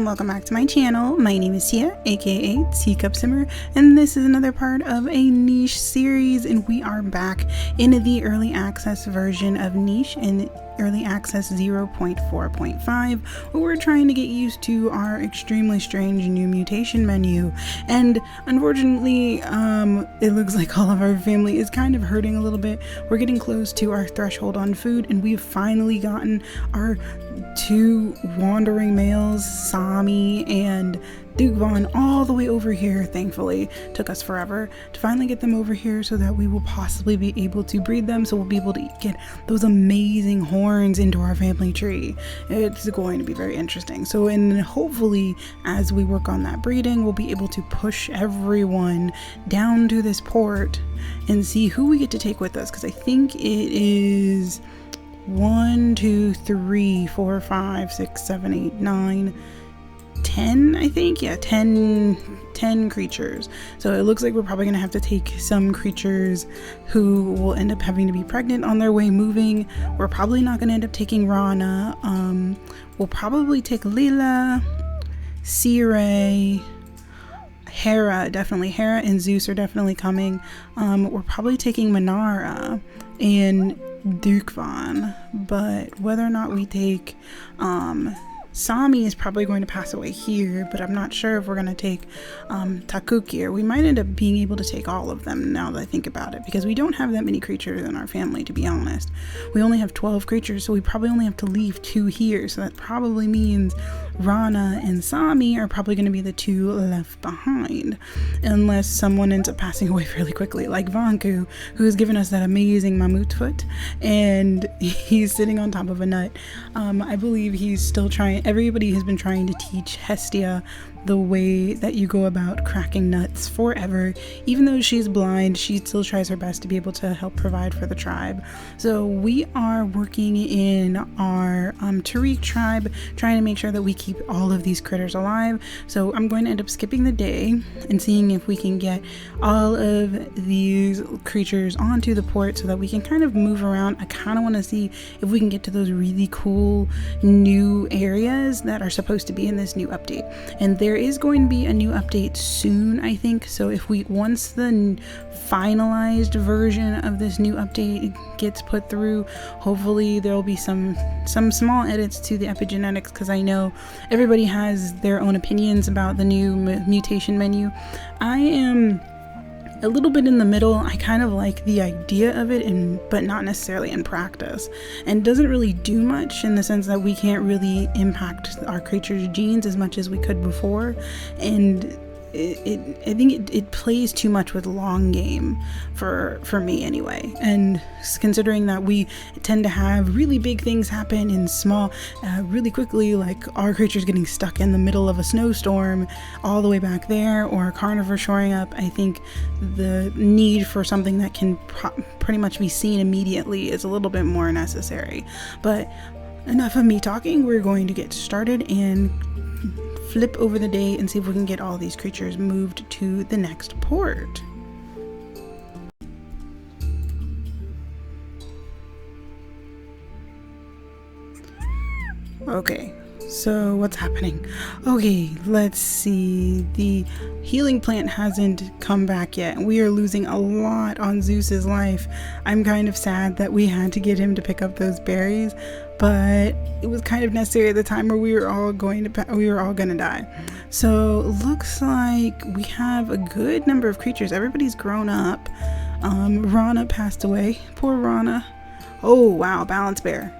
welcome back to my channel. My name is Tia, aka Teacup Simmer, and this is another part of a niche series, and we are back in the early access version of niche in early access 0.4.5, where we're trying to get used to our extremely strange new mutation menu. And unfortunately, it looks like all of our family is kind of hurting a little bit. We're getting close to our threshold on food, and we've finally gotten our two wandering males, Sami and Dugvan, all the way over here. Thankfully, took us forever to finally get them over here so that we will possibly be able to breed them, so we'll be able to get those amazing horns into our family tree. It's going to be very interesting. So, and hopefully as we work on that breeding, we'll be able to push everyone down to this port and see who we get to take with us, because I think it is 1, 2, 3, 4, 5, 6, 7, 8, 9, 10, I think. Yeah, 10 creatures. So it looks like we're probably gonna have to take some creatures who will end up having to be pregnant on their way moving. We're probably not gonna end up taking Rana. We'll probably take Lila, Sire, Hera, definitely. Hera and Zeus are definitely coming. We're probably taking Manara and Dugvan, but whether or not we take Sami is probably going to pass away here, but I'm not sure if we're going to take Teacup here. We might end up being able to take all of them now that I think about it, because we don't have that many creatures in our family, to be honest. We only have 12 creatures, so we probably only have to leave 2 here, so that probably means Rana and Sami are probably going to be the 2 left behind, unless someone ends up passing away fairly quickly, like Vanku, who's given us that amazing mammoth foot, and he's sitting on top of a nut. I believe he's still trying. Everybody has been trying to teach Hestia the way that you go about cracking nuts forever. Even though she's blind, she still tries her best to be able to help provide for the tribe. So we are working in our Tariq Tribe, trying to make sure that we keep all of these critters alive. So I'm going to end up skipping the day and seeing if we can get all of these creatures onto the port so that we can kind of move around. I kind of want to see if we can get to those really cool new areas that are supposed to be in this new update. And there is going to be a new update soon, I think. So if once the finalized version of this new update gets put through, hopefully there will be some small edits to the epigenetics, because I know everybody has their own opinions about the new mutation menu. I am a little bit in the middle. I kind of like the idea of it, but not necessarily in practice, and doesn't really do much in the sense that we can't really impact our creature's genes as much as we could before, and I think it plays too much with long game for me anyway. And considering that we tend to have really big things happen in small really quickly, like our creatures getting stuck in the middle of a snowstorm all the way back there, or a carnivore shoring up, I think the need for something that can pretty much be seen immediately is a little bit more necessary. But enough of me talking, we're going to get started and flip over the day and see if we can get all these creatures moved to the next port. Okay, so what's happening? Okay, let's see. The healing plant hasn't come back yet, and we are losing a lot on Zeus's life. I'm kind of sad that we had to get him to pick up those berries, but it was kind of necessary at the time where we were all gonna die. So looks like we have a good number of creatures. Everybody's grown up. Rana passed away. Poor Rana. Oh wow, balance bear.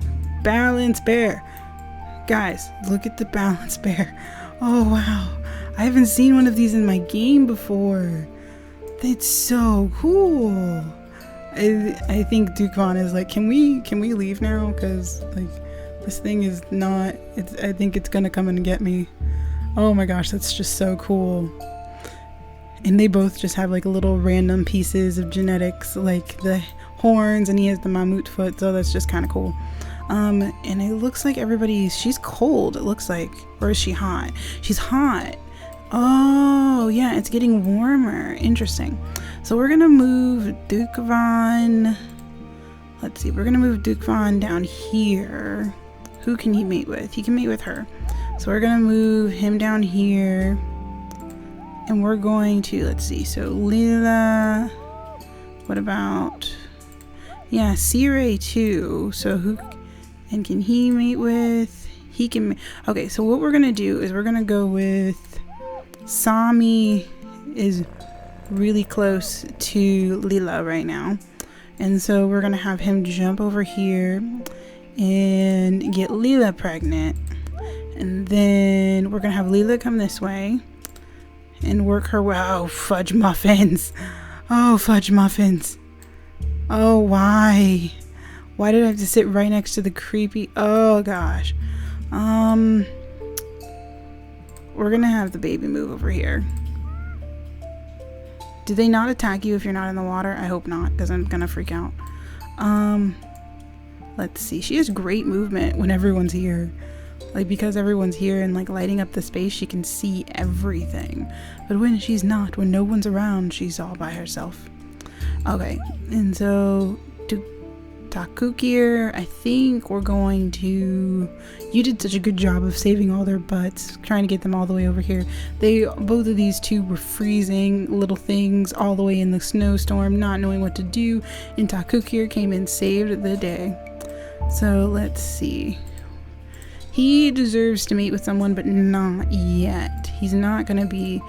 Guys, look at the balance bear. Oh wow, I haven't seen one of these in my game before. It's so cool. I think Dugvan is like, can we leave now? Because like this thing is not. I think it's gonna come and get me. Oh my gosh, that's just so cool. And they both just have like little random pieces of genetics, like the horns, and he has the mammoth foot. So that's just kind of cool. And it looks like she's cold, it looks like. Or is she hot? She's hot. Oh yeah, it's getting warmer. Interesting. So we're gonna move Dugvan. Let's see, we're gonna move Dugvan down here. Who can he mate with? He can mate with her. So we're gonna move him down here. And we're going to, let's see, so Lila, what about, yeah, C-Ray too. So who, and can he mate with, he can, okay, so what we're gonna do is we're gonna go with Sami is really close to Lila right now. And so we're gonna have him jump over here and get Lila pregnant. And then we're gonna have Lila come this way and work her way. Oh, fudge muffins. Oh, fudge muffins. Oh, why? Why did I have to sit right next to the creepy? Oh, gosh. We're gonna have the baby move over here. Do they not attack you if you're not in the water? I hope not, because I'm gonna freak out. Let's see. She has great movement when everyone's here. Like, because everyone's here and like lighting up the space, she can see everything. But when she's not, when no one's around, she's all by herself. Okay, and so to Teacup, I think we're going to, you did such a good job of saving all their butts, trying to get them all the way over here. Both of these two were freezing little things all the way in the snowstorm, not knowing what to do, and Teacup came and saved the day. So let's see. He deserves to mate with someone, but not yet. He's not gonna be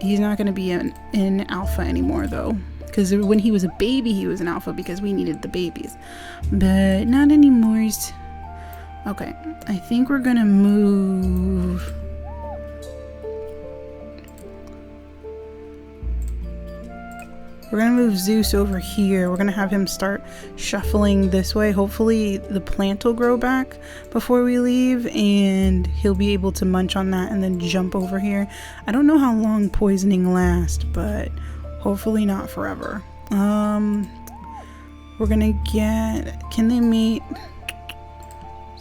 an alpha anymore though. Because when he was a baby, he was an alpha because we needed the babies. But not anymore. Okay, I think we're gonna move. We're gonna move Zeus over here. We're gonna have him start shuffling this way. Hopefully the plant will grow back before we leave and he'll be able to munch on that and then jump over here. I don't know how long poisoning lasts, but hopefully not forever. We're gonna get, can they mate?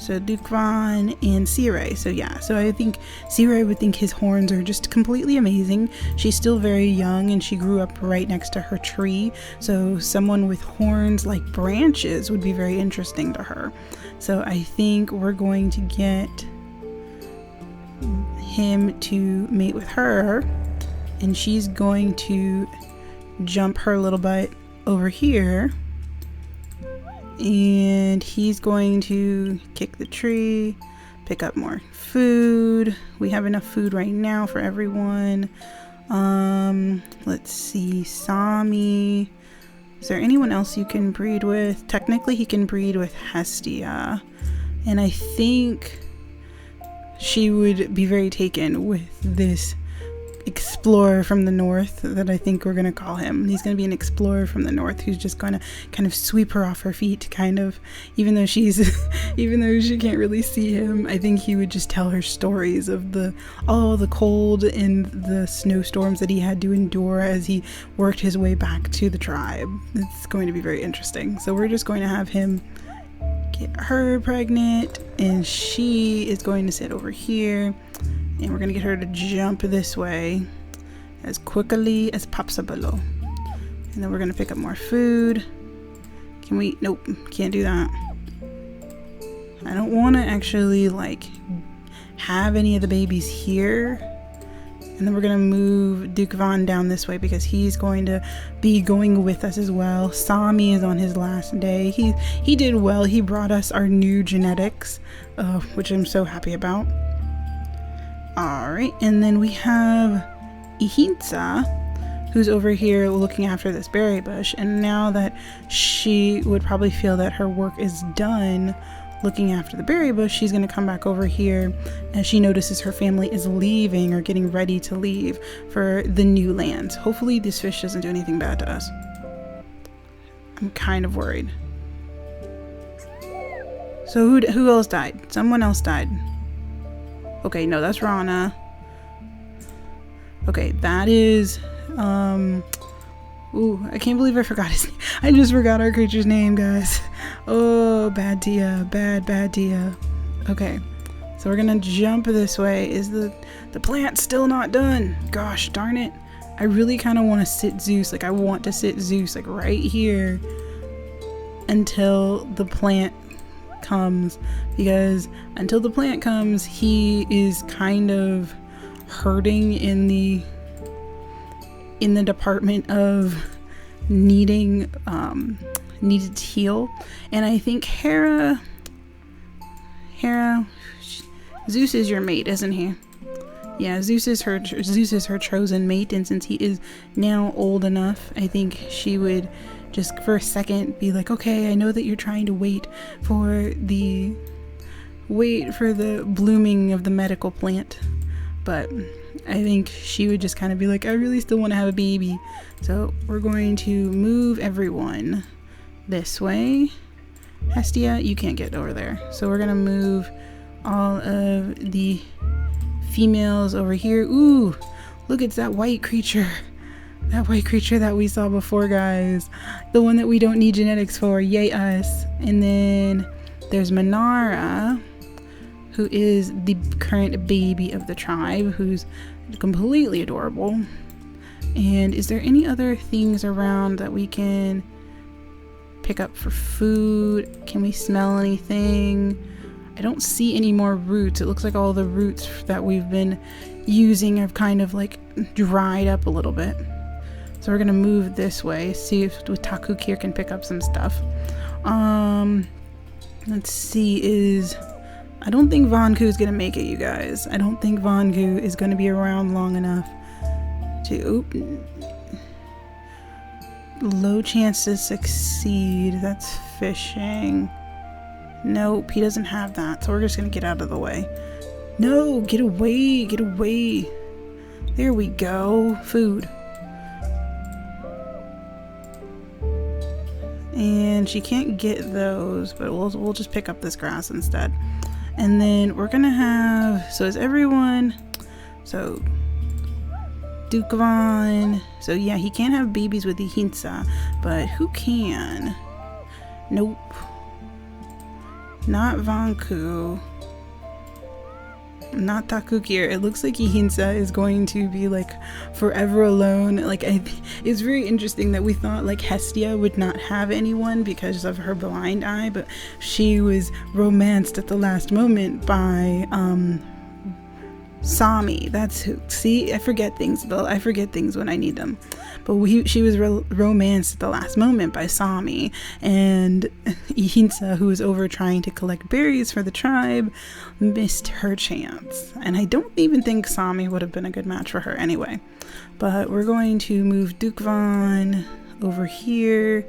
So Dukvan and C-Ray. So yeah, so I think C-Ray would think his horns are just completely amazing. She's still very young and she grew up right next to her tree. So someone with horns like branches would be very interesting to her. So I think we're going to get him to mate with her and she's going to jump her little butt over here. And he's going to kick the tree, pick up more food. We have enough food right now for everyone. Let's see, Sami. Is there anyone else you can breed with? Technically, he can breed with Hestia. And I think she would be very taken with this explorer from the north that I think we're gonna call him. He's gonna be an explorer from the north who's just gonna kind of sweep her off her feet, kind of, even though she's even though she can't really see him. I think he would just tell her stories of all the cold and the snowstorms that he had to endure as he worked his way back to the tribe. It's going to be very interesting. So we're just going to have him get her pregnant and she is going to sit over here. And we're gonna get her to jump this way as quickly as possible. And then we're gonna pick up more food. Can we? Nope, can't do that. I don't want to actually like have any of the babies here. And then we're gonna move Dukvan down this way because he's going to be going with us as well. Sami is on his last day. He did well. He brought us our new genetics, which I'm so happy about. Alright, and then we have Ihintsa, who's over here looking after this berry bush, and now that she would probably feel that her work is done looking after the berry bush, she's going to come back over here as she notices her family is leaving or getting ready to leave for the new lands. Hopefully this fish doesn't do anything bad to us. I'm kind of worried. So who else died? Someone else died. Okay, no, that's Rana. Okay, that is, ooh, I can't believe I forgot his name. I just forgot our creature's name, guys. Oh, bad Tia, bad Tia. Okay, so we're gonna jump this way. Is the plant still not done? Gosh, darn it. I really kind of want to sit Zeus, like I want to sit Zeus, like right here until the plant comes, because until the plant comes, he is kind of hurting in the department of needed to heal. And I think Hera, Zeus is your mate, isn't he? Yeah, Zeus is her chosen mate, and since he is now old enough, I think she would just for a second be like, okay, I know that you're trying to wait for the blooming of the medical plant, but I think she would just kind of be like, I really still want to have a baby. So we're going to move everyone this way. Hestia, you can't get over there. So we're going to move all of the females over here. Ooh, look, it's that white creature. That white creature that we saw before, guys. The one that we don't need genetics for. Yay us. And then there's Manara, who is the current baby of the tribe, who's completely adorable. And is there any other things around that we can pick up for food? Can we smell anything? I don't see any more roots. It looks like all the roots that we've been using have kind of like dried up a little bit. So we're gonna move this way, see if Teacup here can pick up some stuff. Let's see, I don't think Vanku is gonna make it, you guys. I don't think Vanku is gonna be around long enough to low chance to succeed. That's fishing. Nope, he doesn't have that, so we're just gonna get out of the way. No, get away, get away. There we go. Food. And she can't get those, but we'll just pick up this grass instead. And then we're gonna have, so is everyone, so Dukevan, so yeah, he can't have babies with Ihinsa, but who can? Nope. Not Vanku. Not Takukir. It looks like Ihinsa is going to be like forever alone. Like, it's very interesting that we thought like Hestia would not have anyone because of her blind eye, but she was romanced at the last moment by Sami. That's who. See, I forget things though. I forget things when I need them. But she was romanced at the last moment by Sami, and Ihinsa, who was over trying to collect berries for the tribe, missed her chance. And I don't even think Sami would have been a good match for her anyway. But we're going to move Dukevan over here.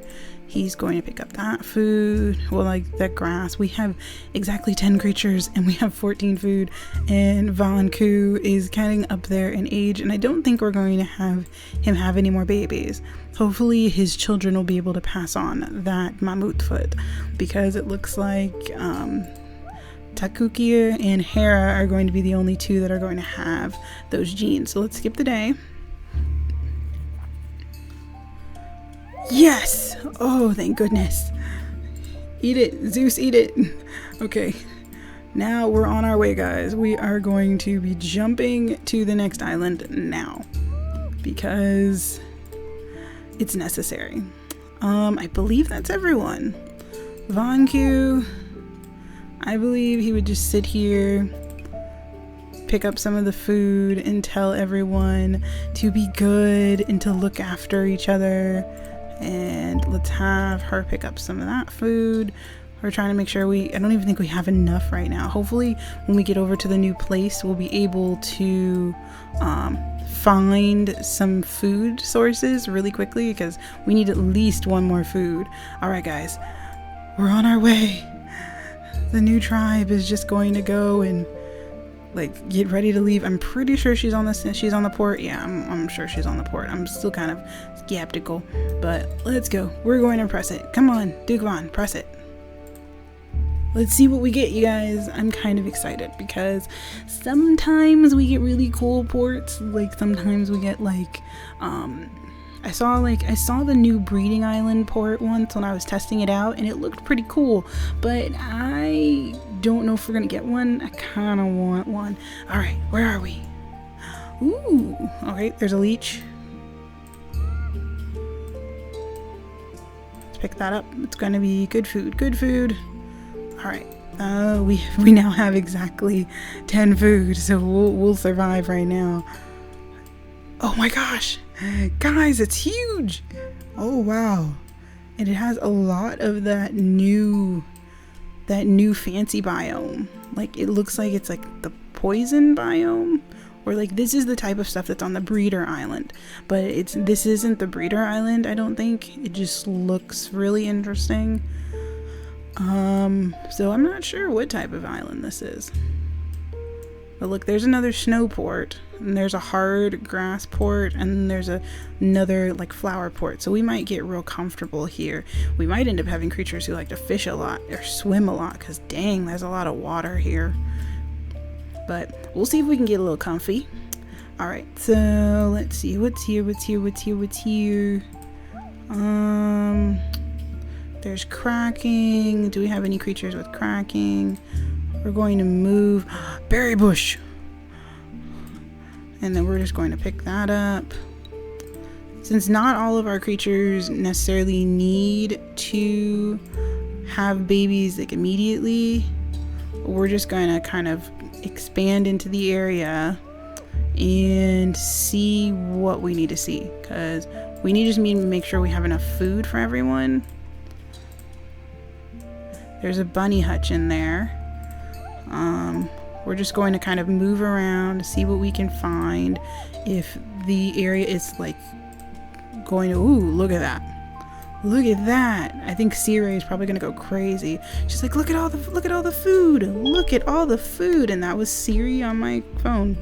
He's going to pick up that food, well, like that grass. We have exactly 10 creatures and we have 14 food, and Vanku is getting up there in age, and I don't think we're going to have him have any more babies. Hopefully his children will be able to pass on that mammoth foot, because it looks like Takukir and Hera are going to be the only two that are going to have those genes. So let's skip the day. Yes! Oh, thank goodness. Eat it, Zeus, eat it. Okay, now we're on our way, guys. We are going to be jumping to the next island now, because it's necessary. I believe that's everyone. Vanku, I believe he would just sit here, pick up some of the food, and tell everyone to be good and to look after each other. And let's have her pick up some of that food. We're trying to make sure I don't even think we have enough right now. Hopefully when we get over to the new place, we'll be able to find some food sources really quickly, because we need at least one more food. All right, guys, we're on our way. The new tribe is just going to go and like get ready to leave. I'm pretty sure she's on the port. Yeah, I'm sure she's on the port. I'm still kind of skeptical, but let's go. We're going to press it. Come on, Dukevan, press it. Let's see what we get, you guys. I'm kind of excited because sometimes we get really cool ports. Like sometimes we get like I saw the new breeding island port once when I was testing it out, and it looked pretty cool, but I don't know if we're gonna get one. I kind of want one. All right, where are we? Ooh, okay, there's a leech. Let's pick that up. It's gonna be good food, good food. All right. We now have exactly 10 food, so we'll survive right now. Oh my gosh, guys, it's huge. Oh wow, and it has a lot of that new fancy biome. Like, it looks like it's like the poison biome, or like this is the type of stuff that's on the breeder island, but this isn't the breeder island, I don't think. It just looks really interesting. So I'm not sure what type of island this is. But look, there's another snow port, and there's a hard grass port, and there's another like flower port. So we might get real comfortable here. We might end up having creatures who like to fish a lot or swim a lot, because dang, there's a lot of water here. But we'll see if we can get a little comfy. All right, so let's see what's here. There's cracking. Do we have any creatures with cracking? We're going to move berry bush, and then we're just going to pick that up. Since not all of our creatures necessarily need to have babies like immediately, we're just going to kind of expand into the area and see what we need to see, because we need to make sure we have enough food for everyone. There's a bunny hutch in there. We're just going to kind of move around, see what we can find. If the area is like going to, ooh, look at that. Look at that. I think Siri is probably going to go crazy. She's like, look at all the food. Look at all the food. And that was Siri on my phone.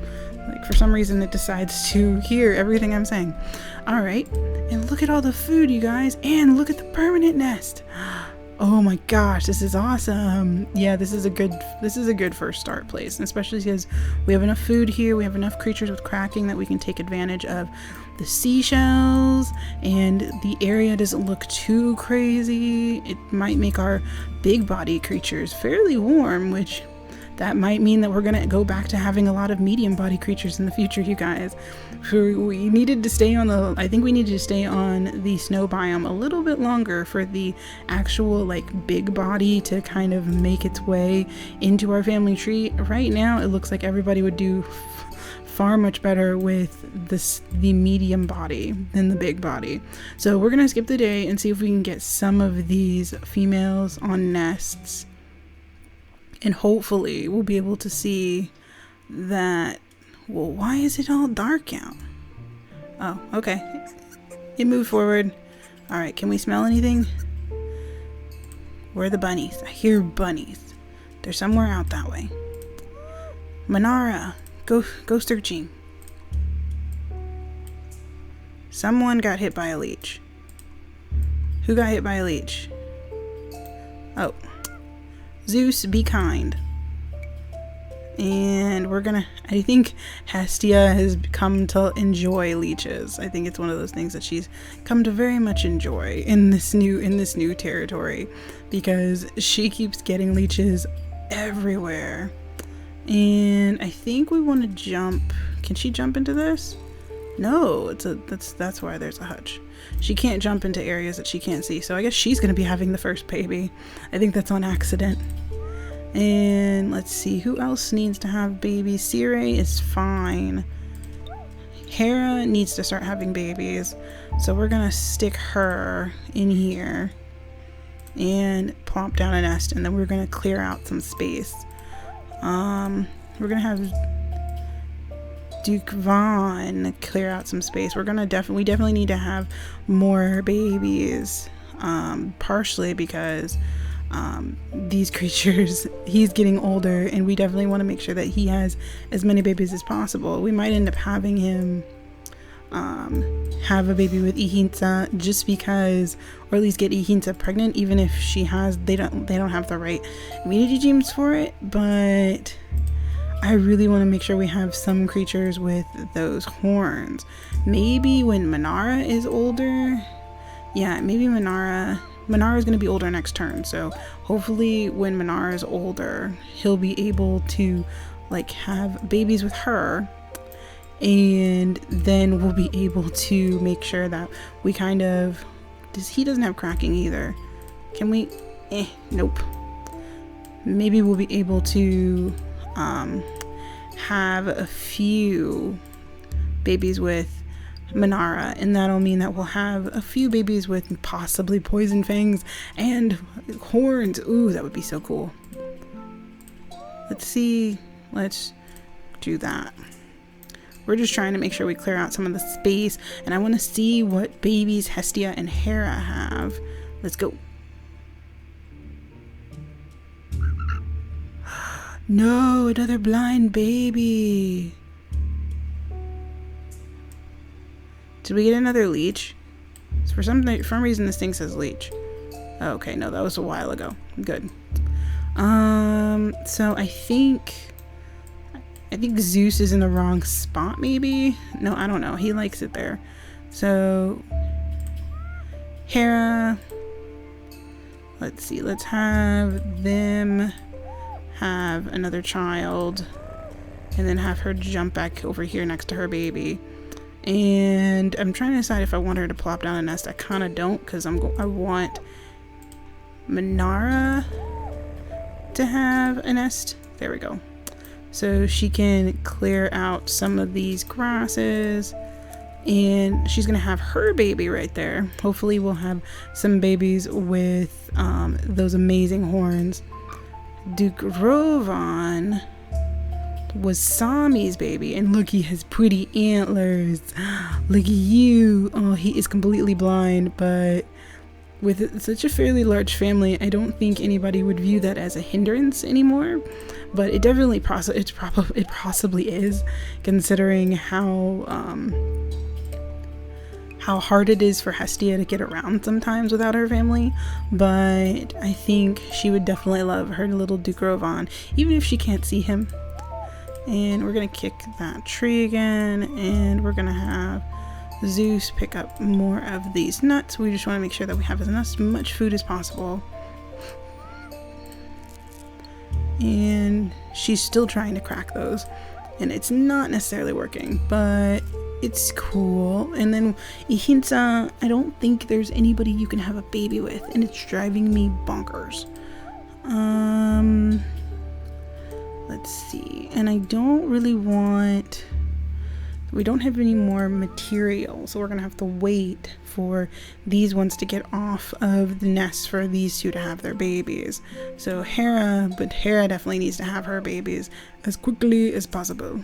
Like, for some reason it decides to hear everything I'm saying. All right. And look at all the food, you guys. And look at the permanent nest. Oh my gosh, this is awesome. Yeah, this is a good first start place, and especially because we have enough food here, we have enough creatures with cracking that we can take advantage of the seashells, and the area doesn't look too crazy. It might make our big body creatures fairly warm, which that might mean that we're gonna go back to having a lot of medium body creatures in the future, you guys. We needed to stay on I think we needed to stay on the snow biome a little bit longer for the actual like big body to kind of make its way into our family tree. Right now, it looks like everybody would do far much better with the medium body than the big body. So we're gonna skip the day and see if we can get some of these females on nests. And hopefully we'll be able to see that. Well, why is it all dark out? Oh, okay. It moved forward. All right, can we smell anything? Where are the bunnies? I hear bunnies. They're somewhere out that way. Manara, go searching. Someone got hit by a leech. Who got hit by a leech? Oh. Zeus, be kind. And I think Hestia has come to enjoy leeches. I think it's one of those things that she's come to very much enjoy in this new territory, because she keeps getting leeches everywhere. And I think we want to jump. Can she jump into this? No, that's why there's a hutch. She can't jump into areas that she can't see, so I guess she's gonna be having the first baby. I think that's on accident. And let's see, who else needs to have babies? Siri is fine. Hera needs to start having babies, so we're gonna stick her in here and plop down a nest, and then we're gonna clear out some space. We're gonna have Duke Vaughn clear out some space. We definitely need to have more babies, partially because these creatures, he's getting older, and we definitely want to make sure that he has as many babies as possible. We might end up having him have a baby with Ihinsa just because, or at least get Ihinsa pregnant, even if they don't have the right immunity genes for it. But I really want to make sure we have some creatures with those horns. Maybe when Manara is older. Yeah, maybe Manara is going to be older next turn, so hopefully when Manara is older, he'll be able to like have babies with her, and then we'll be able to make sure that we kind of, he doesn't have cracking either. Can we? Nope. maybe we'll be able to have a few babies with Manara, and that'll mean that we'll have a few babies with possibly poison fangs and horns. Ooh, that would be so cool. Let's see. Let's do that. We're just trying to make sure we clear out some of the space, and I want to see what babies Hestia and Hera have. Let's go. No, another blind baby. Did we get another leech? For some reason this thing says leech. Okay, no, that was a while ago. Good. So I think Zeus is in the wrong spot, maybe? No, I don't know. He likes it there. So Hera, let's see, let's have them have another child and then have her jump back over here next to her baby. And I'm trying to decide if I want her to plop down a nest. I kind of don't, because I want Manara to have a nest. There we go. So she can clear out some of these grasses, and she's gonna have her baby right there. Hopefully we'll have some babies with those amazing horns. Duke Rovan was Sami's baby, and look, he has pretty antlers. Look at you. Oh, he is completely blind, but with such a fairly large family, I don't think anybody would view that as a hindrance anymore. But it definitely it possibly is, considering how hard it is for Hestia to get around sometimes without her family. But I think she would definitely love her little Duke Rovan, even if she can't see him. And we're gonna kick that tree again, and we're gonna have Zeus pick up more of these nuts. We just want to make sure that we have as much food as possible. And she's still trying to crack those, and it's not necessarily working, but it's cool. And then Ihinsa, I don't think there's anybody you can have a baby with, and it's driving me bonkers. Let's see. And I don't really want... We don't have any more material, so we're gonna have to wait for these ones to get off of the nest for these two to have their babies. So Hera definitely needs to have her babies as quickly as possible.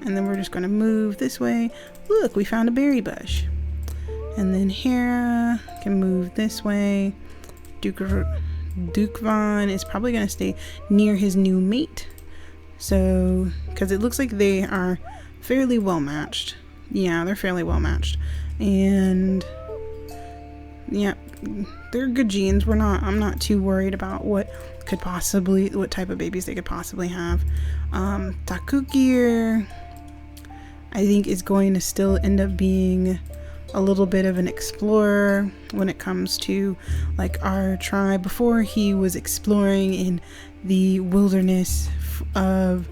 And then we're just gonna move this way. Look, we found a berry bush. And then Hera can move this way. Duke Von is probably gonna stay near his new mate. So, because it looks like they are fairly well matched. Yeah, they're fairly well matched. And yeah, they're good genes. I'm not too worried about what type of babies they could possibly have. Takukir, I think, is going to still end up being a little bit of an explorer when it comes to like our tribe. Before, he was exploring in the wilderness of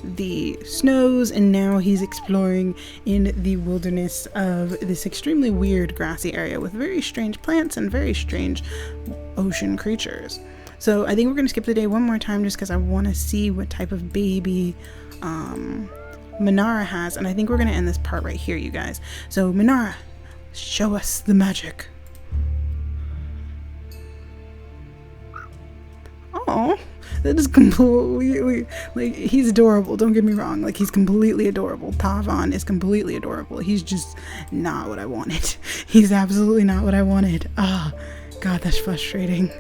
the snows, and now he's exploring in the wilderness of this extremely weird grassy area with very strange plants and very strange ocean creatures. So I think we're going to skip the day one more time just because I want to see what type of baby Manara has, and I think we're going to end this part right here, you guys. So Manara, show us the magic. Oh, that is completely, like, he's adorable, don't get me wrong, like, he's completely adorable. Tavan is completely adorable. He's just not what I wanted. He's absolutely not what I wanted. Ah, God, that's frustrating.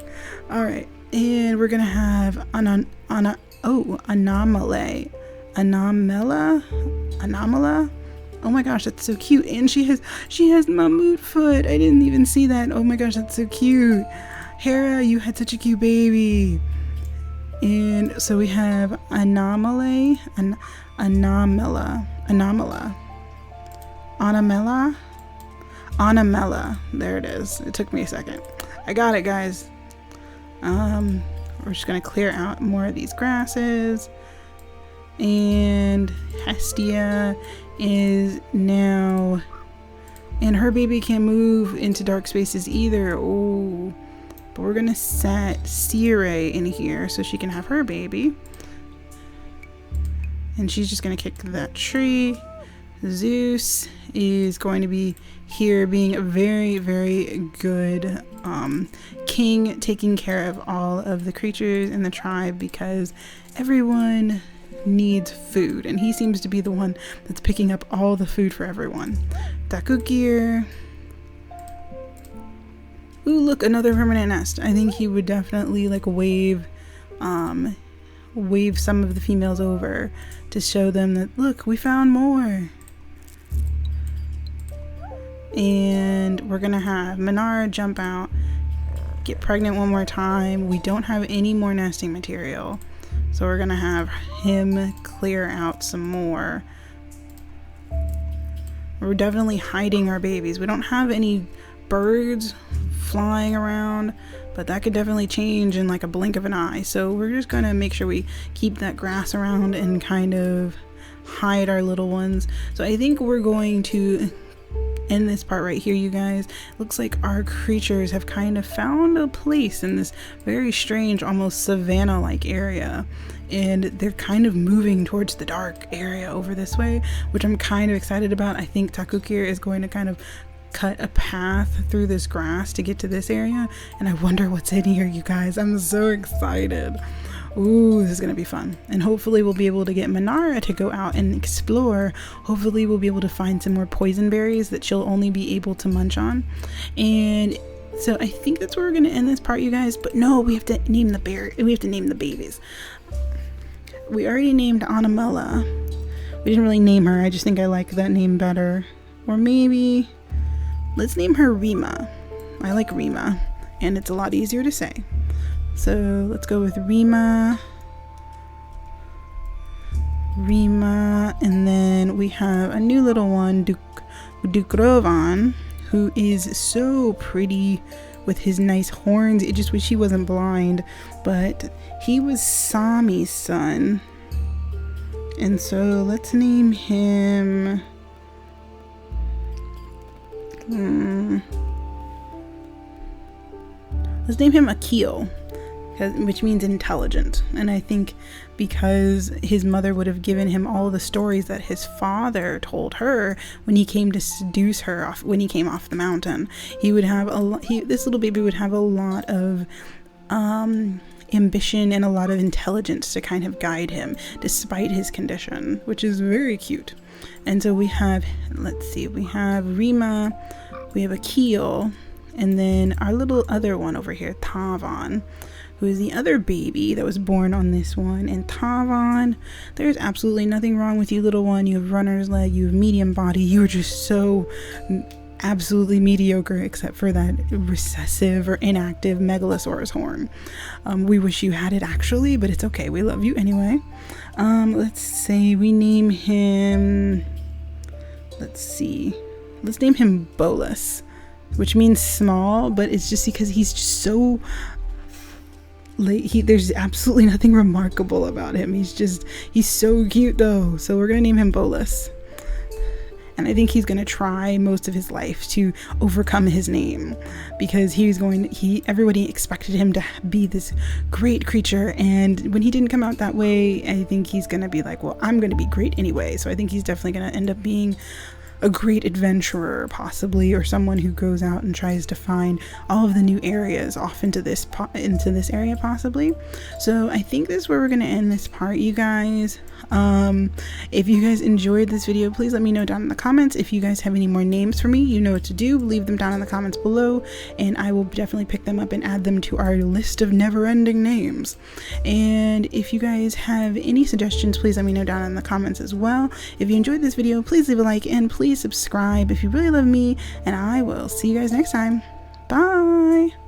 Alright, and we're gonna have Anamela. Oh my gosh, that's so cute. And she has Mammut foot. I didn't even see that. Oh my gosh, that's so cute. Hera, you had such a cute baby. And so we have Anamela. There it is. It took me a second. I got it, guys. We're just gonna clear out more of these grasses. And Hestia is now, and her baby can't move into dark spaces either. Oh, But we're gonna set Sire in here so she can have her baby. And she's just gonna kick that tree. Zeus is going to be here being a very, very good king, taking care of all of the creatures in the tribe because everyone needs food, and he seems to be the one that's picking up all the food for everyone. Takukir. Ooh, look, another permanent nest. I think he would definitely like wave some of the females over to show them that, look, we found more. And we're gonna have Minara jump out, get pregnant one more time. We don't have any more nesting material, so we're gonna have him clear out some more. We're definitely hiding our babies. We don't have any birds flying around, but that could definitely change in like a blink of an eye. So we're just gonna make sure we keep that grass around and kind of hide our little ones. So I think we're going to end this part right here, you guys. Looks like our creatures have kind of found a place in this very strange, almost savanna-like area, and they're kind of moving towards the dark area over this way, which I'm kind of excited about. I think Takukir is going to kind of cut a path through this grass to get to this area, and I wonder what's in here, you guys. I'm so excited. Ooh, this is gonna be fun. And hopefully we'll be able to get Minara to go out and explore. Hopefully we'll be able to find some more poison berries that she'll only be able to munch on. And so I think that's where we're gonna end this part, you guys. But no, we have to name the babies. We already named Anamela. We didn't really name her. I just think I like that name better. Or maybe let's name her Rima. I like Rima, and it's a lot easier to say. So let's go with Rima, and then we have a new little one, Dukrovan, who is so pretty with his nice horns. I just wish he wasn't blind, but he was Sami's son. And so let's name him... let's name him Akil, which means intelligent. And I think because his mother would have given him all the stories that his father told her when he came to seduce her when he came off the mountain, he would have this little baby would have a lot of ambition and a lot of intelligence to kind of guide him despite his condition, which is very cute. And so we have, let's see, we have Rima, we have Akil, and then our little other one over here, Tavan, who is the other baby that was born on this one. And Tavan, there's absolutely nothing wrong with you, little one. You have runner's leg, you have medium body, you are just so absolutely mediocre except for that recessive or inactive Megalosaurus horn. We wish you had it actually, but it's okay, we love you anyway. Let's say we name him, let's name him Bolus, which means small, but it's just because he's just so there's absolutely nothing remarkable about him. He's so cute though. So we're gonna name him Bolus. And I think he's going to try most of his life to overcome his name, because everybody expected him to be this great creature. And when he didn't come out that way, I think he's going to be like, well, I'm going to be great anyway. So I think he's definitely going to end up being a great adventurer possibly, or someone who goes out and tries to find all of the new areas off into this area possibly. So I think this is where we're going to end this part, you guys. If you guys enjoyed this video, please let me know down in the comments. If you guys have any more names for me, you know what to do. Leave them down in the comments below, and I will definitely pick them up and add them to our list of never-ending names. And if you guys have any suggestions, please let me know down in the comments as well. If you enjoyed this video, please leave a like and please subscribe if you really love me, and I will see you guys next time. Bye!